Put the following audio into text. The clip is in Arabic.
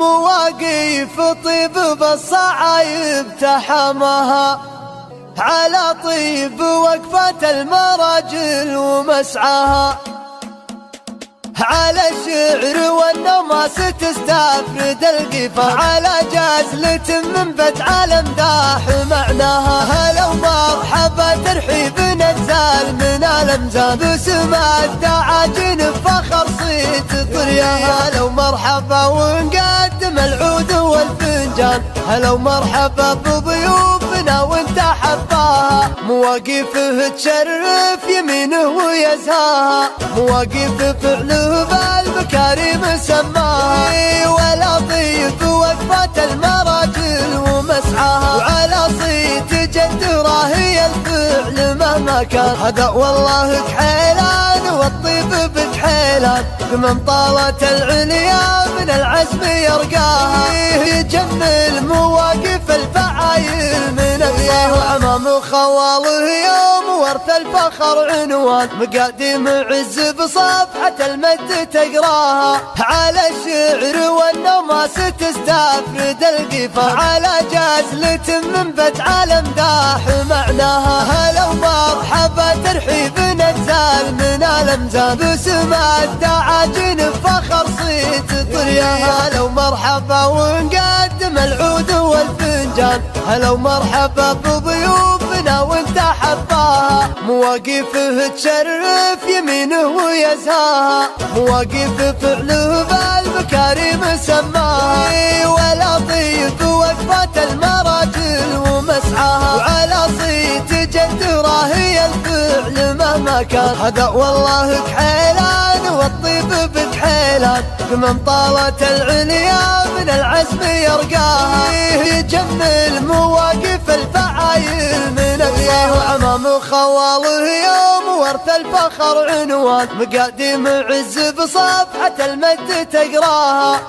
مواقف طيب بالصعايب تحمها، على طيب وقفة المراجل ومسعاها، على الشعر والنماس تستفرد القفا، على جازلة من بيت عالم داح معناها. هلا ومرحبا ترحيب نزال من الامزان، بسم الدعاجن بفخر صيت طرياها. هلا ومرحبا ونقدم العود والفنجان، هلا ومرحبا بضيوفنا وانت حباها. مواقفه تشرف يمينه ويساها، مواقف فعله بالمكارم سماها. ولا طيب وقفة المراجل ومسعاها، وعلى صيت جد راهي الفعل مهما كان. هذا والله كحيلان والطيب بكحيلان، بمن طالت العليا من العزم يرقاها. يجمل مواقف الفعايل من أقصاها، وأمام خواله يوم ورث الفخر عنوان، مقاديم عز بصفحة المجد تقراها. على الشعر والنماس تستفرد القفا، على جازلة من بيت عالم داح معناها. هلا ومرحبا ترحيب نزال من الامزان، بسم الدعاجن بفخر صيت طرياها. هلا ومرحبا ونقدم العود والفنجان، هلا ومرحبا بضيوفنا وانت حباها. مواقفه تشرف يمينه ويساها، مواقف فعله بالمكارم سماها. ولا طيب وقفة المراجل ومسعاها، وعلى صيت جد راهي الفعل مهما كان. هذا والله كحيلان والطيب بكحيلان، بمن طالت العليا من العزم يرقاها. يجمل مواقف الفعايل من أقصاها، وأمام خواله يوم ورث الفخر عنوان، مقاديم عز بصفحة المجد تقراها.